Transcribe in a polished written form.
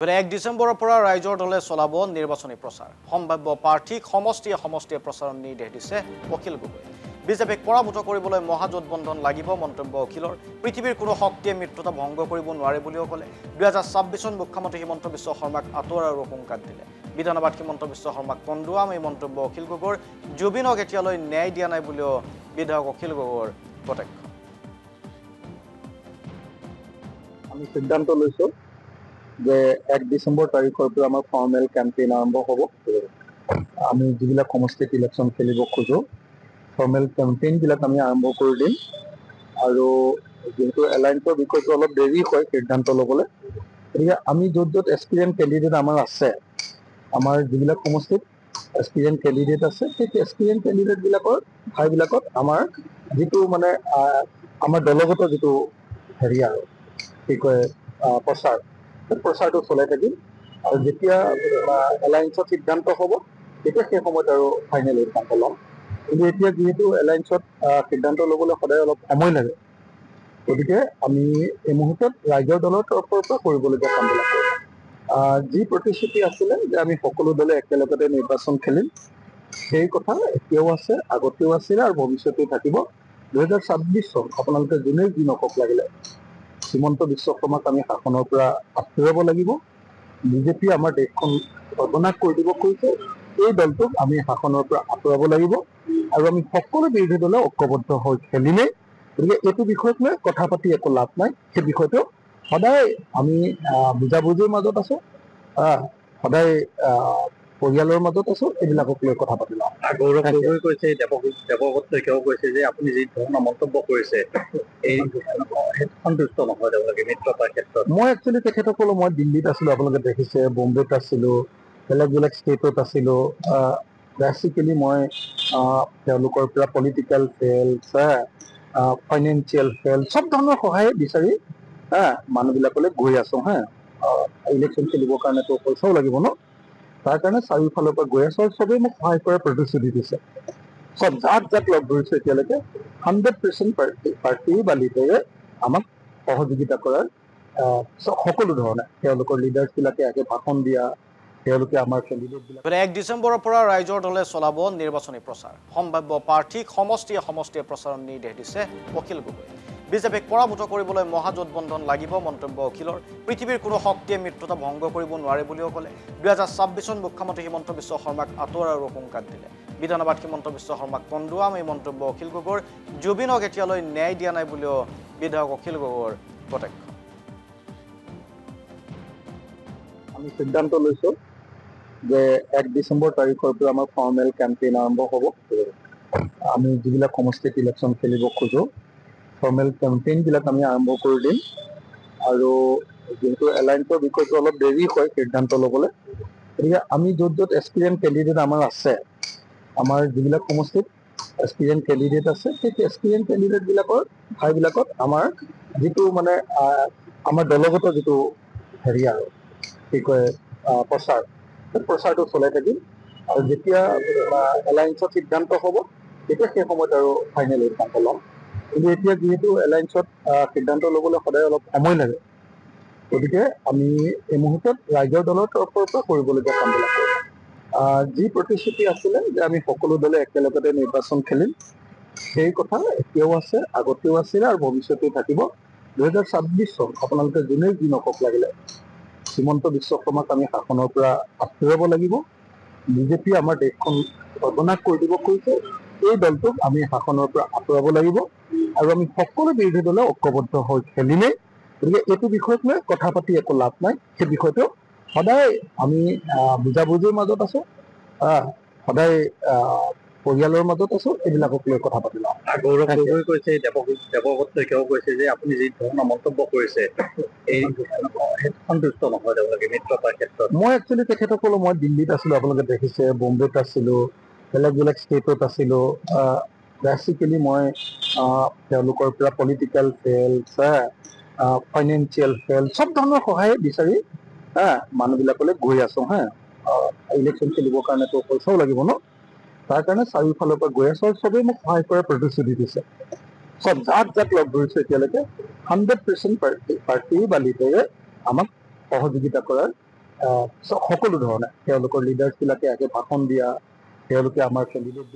1 ডিসেম্বৰৰ পৰা ৰাইজৰ দলে চলাব নিৰ্বাচনী প্ৰচাৰ সম্ভাৱ্য প্ৰাৰ্থীক সমষ্টিয়ে প্ৰচাৰৰ নিৰ্দেশ দিছে অখিল গগৈ বিজেপিক পৰাভূত কৰিবলৈ মহাজোটবন্ধন লাগিব মন্তব্য অখিলৰ পৃথিৱীৰ কোনো শক্তিয়ে মিত্ৰতা ভংগ কৰিব নোৱাৰে বুলিও ক'লে 2026 চন মুখ্যমন্ত্ৰী হিমন্ত বিশ্ব শৰ্মাক আঁতৰাৰ সংকাত দিলে বিধানসভাত হিমন্ত বিশ্ব শৰ্মাক কন্দুৱাম এই মন্তব্য অখিল গগৈৰ জুবিনক এতিয়ালৈ ন্যায় দিয়া নাই বুলিও বিধায়ক অখিল গগৈৰ কটাক্ষ আমি সিদ্ধান্ত লৈছো যে 1 ডিসেম্বৰ তাৰিখৰ পৰা আমাৰ ফৰ্মেল কেম্পেইন আৰম্ভ হ'ব আমি যিবিলাক সমষ্টিত ইলেকশ্যন খেলিব খোজো ফৰ্মেল কেম্পেইন বিলাক আমি আৰম্ভ কৰি দিম আৰু যেহেতু এলায়েন্সৰ বিষয়টো অলপ দেৰি হয় সিদ্ধান্ত ল'বলৈ গতিকে আমি য'ত এক্সপিৰিয়েঞ্চ কেণ্ডিডেট আমাৰ আছে আমাৰ যিবিলাক সমষ্টিত এক্সপিৰিয়েঞ্চ কেণ্ডিডেট আছে সেই এক্সপিৰিয়েঞ্চ কেণ্ডিডেট বিলাকৰ ঠাইবিলাকত আমাৰ যিটো মানে আমাৰ দলগত যিটো হেৰি আৰু কি কয় প্ৰচাৰটো চলাই থাকিম আৰু যেতিয়া এলায়েন্সত সিদ্ধান্ত হ'ব তেতিয়া সেই সময়ত আৰু ফাইনেল সিদ্ধান্ত ল'ম কিন্তু এতিয়া যিহেতু এলায়েন্সত সিদ্ধান্ত ল'বলৈ সদায় অলপ সময় লাগে গতিকে আমি এই মুহূৰ্তত ৰাইজৰ দলৰ তৰফৰ পৰা কৰিবলগীয়া কামবিলাক কৰিম যি প্ৰতিশ্ৰুতি আছিলে যে আমি সকলো দলে একেলগতে নিৰ্বাচন খেলিম সেই কথা এতিয়াও আছে আগতেও আছিলে আৰু ভৱিষ্যতেও থাকিব 2026 চন আপোনালোকে যোনেই যি নকওক লাগিলে হিমন্ত বিশ্ব শৰ্মাক আমি শাসনৰ পৰা আঁতৰাব লাগিব বিজেপি আমাৰ দেশখন সৰ্বনাশ কৰি দিব কৈছে এই দলটোক আমি শাসনৰ পৰা আঁতৰাব লাগিব আৰু আমি সকলো বিৰোধী দলে ঐক্যবদ্ধ হৈ খেলিমেই গতিকে এইটো বিষয়ক লৈ কথা পাতি একো লাভ নাই সেই বিষয়টো সদায় আমি বুজাবুজিৰ মাজত আছো সদায় পৰিয়ালৰ মাজত আছো এইবিলাকক লৈ কথা পাতি লওঁ গৌৰৱ গগৈ কৈছে দেৱব্ৰত শইকীয়াও কৈছে যে আপুনি যি ধৰণৰ মন্তব্য কৰিছে এই সন্তুষ্ট নহয় তেওঁলোকে মিত্ৰতাৰ ক্ষেত্ৰত মই একচুৱেলি তেখেতসকলো মই দিল্লীত আছিলো আপোনালোকে দেখিছে বম্বেত আছিলো বেলেগ ষ্টেটত আছিলো বেচিকেলি মই তেওঁলোকৰ পৰা পলিটিকেল ফেল্স ফাইনেন্সিয়েল ফেল্স চব ধৰণৰ সহায় বিচাৰি মানুহবিলাকলৈ গৈ আছো ইলেকশ্যন খেলিবৰ কাৰণেতো পইচাও লাগিব ন তাৰ কাৰণে চাৰিওফালৰ পৰা গৈ আছো আৰু চবেই মোক সহায় কৰাৰ প্ৰতিশ্ৰুতি দিছে চব যাক লগ ধৰিছো এতিয়ালৈকে 100% পাৰ্টি বা লিডাৰে আমাক সহযোগিতা কৰাৰ সকলো ধৰণে তেওঁলোকৰ লিডাৰ্ছ বিলাকে আগে ভাষণ দিয়া তেওঁলোকে আমাৰ কেণ্ডিডেট বিলাক 1 ডিসেম্বৰৰ পৰা ৰাইজৰ দলে চলাব নিৰ্বাচনী প্ৰচাৰ সম্ভাৱ্য প্ৰাৰ্থীক সমষ্টিয়ে প্ৰচাৰৰ নিৰ্দেশ দিছে অখিল গগৈ বিজেপিক পৰাভূত কৰিবলৈ মহাজোটবন্ধন লাগিব মন্তব্য অখিলৰ পৃথিৱীৰ কোনো শক্তিয়ে মিত্ৰতা ভংগ কৰিব নোৱাৰে বুলিও ক'লে 2026 চন মুখ্যমন্ত্ৰী হিমন্ত বিশ্ব শৰ্মাক আঁতৰাৰ সংকাত দিলে বিধানসভাত হিমন্ত বিশ্ব শৰ্মাক কন্দুৱাম এই মন্তব্য অখিল গগৈৰ জুবিনক এতিয়ালৈ ন্যায় দিয়া নাই বুলিও বিধায়ক অখিল গগৈৰ কটাক্ষ আমি সিদ্ধান্ত লৈছো যে 1 ডিসেম্বৰ তাৰিখৰ পৰা আমাৰ ফৰ্মেল কেম্পেইন আৰম্ভ হ'ব আমি যিবিলাক সমষ্টিত ইলেকশ্যন খেলিব খোজো ফৰ্মেল কেম্পেইন বিলাক আমি আৰম্ভ কৰি দিম আৰু যেহেতু এলায়েন্সৰ বিষয়টো অলপ দেৰি হয় সিদ্ধান্ত ল'বলৈ গতিকে আমি য'ত এক্সপিৰিয়েঞ্চ কেণ্ডিডেট আমাৰ আছে আমাৰ যিবিলাক সমষ্টিত এক্সপিৰিয়েঞ্চ কেণ্ডিডেট আছে সেই এক্সপিৰিয়েঞ্চ কেণ্ডিডেট বিলাকৰ ঠাইবিলাকত আমাৰ যিটো মানে আমাৰ দলগত যিটো হেৰি আৰু কি কয় প্ৰচাৰটো চলাই থাকিম আৰু যেতিয়া এলায়েন্সত সিদ্ধান্ত হ'ব তেতিয়া সেই সময়ত আৰু ফাইনেল সিদ্ধান্ত ল'ম কিন্তু এতিয়া যিহেতু এলায়েন্সত সিদ্ধান্ত ল'বলৈ সদায় অলপ সময় লাগে গতিকে আমি এই মুহূৰ্তত ৰাইজৰ দলৰ তৰফৰ পৰা কৰিবলগীয়া কামবিলাক কৰিম যি প্ৰতিশ্ৰুতি আছিলে যে আমি সকলো দলে একেলগতে নিৰ্বাচন খেলিম সেই কথা এতিয়াও আছে আগতেও আছিলে আৰু ভৱিষ্যতেও থাকিব 2026 চন আপোনালোকে যোনেই যি নকওক লাগিলে হিমন্ত বিশ্ব শৰ্মাক আমি শাসনৰ পৰা আঁতৰাব লাগিব বিজেপি আমাৰ দেশখন সৰ্বনাশ কৰি দিব কৈছে এই দলটোক আমি শাসনৰ পৰা আঁতৰাব লাগিব আৰু আমি সকলো বিৰোধী দলে ঐক্যবদ্ধ হৈ খেলিমেই গতিকে এইটো বিষয়ক লৈ কথা পাতি একো লাভ নাই সেই বিষয়টো সদায় আমি বুজাবুজিৰ মাজত আছো সদায় পৰিয়ালৰ মাজত আছো এইবিলাকক লৈ কথা পাতি লওঁ গৌৰৱ গগৈ কৈছে দেৱব্ৰত শইকীয়াও কৈছে যে আপুনি যি ধৰণৰ মন্তব্য কৰিছে এই সন্তুষ্ট নহয় তেওঁলোকে মিত্ৰতাৰ ক্ষেত্ৰত মই একচুৱেলি তেখেতসকলো মই দিল্লীত আছিলো আপোনালোকে দেখিছে বম্বেত আছিলো বেলেগ ষ্টেটত আছিলো বেচিকেলি মই তেওঁলোকৰ পৰা পলিটিকেল ফেল্স ফাইনেন্সিয়েল ফেল্স চব ধৰণৰ সহায় বিচাৰি মানুহবিলাকলৈ গৈ আছো ইলেকশ্যন খেলিবৰ কাৰণেতো পইচাও লাগিব ন তাৰ কাৰণে চাৰিওফালৰ পৰা গৈ আছো আৰু চবেই মোক সহায় কৰাৰ প্ৰতিশ্ৰুতি দিছে চব যাক লগ ধৰিছো এতিয়ালৈকে 100% পাৰ্টি বা লিডাৰে আমাক সহযোগিতা কৰাৰ সকলো ধৰণে তেওঁলোকৰ লিডাৰ্ছবিলাকে আগে ভাষণ দিয়া, তেওঁলোকে আমাৰ কেণ্ডিডেটবিলাক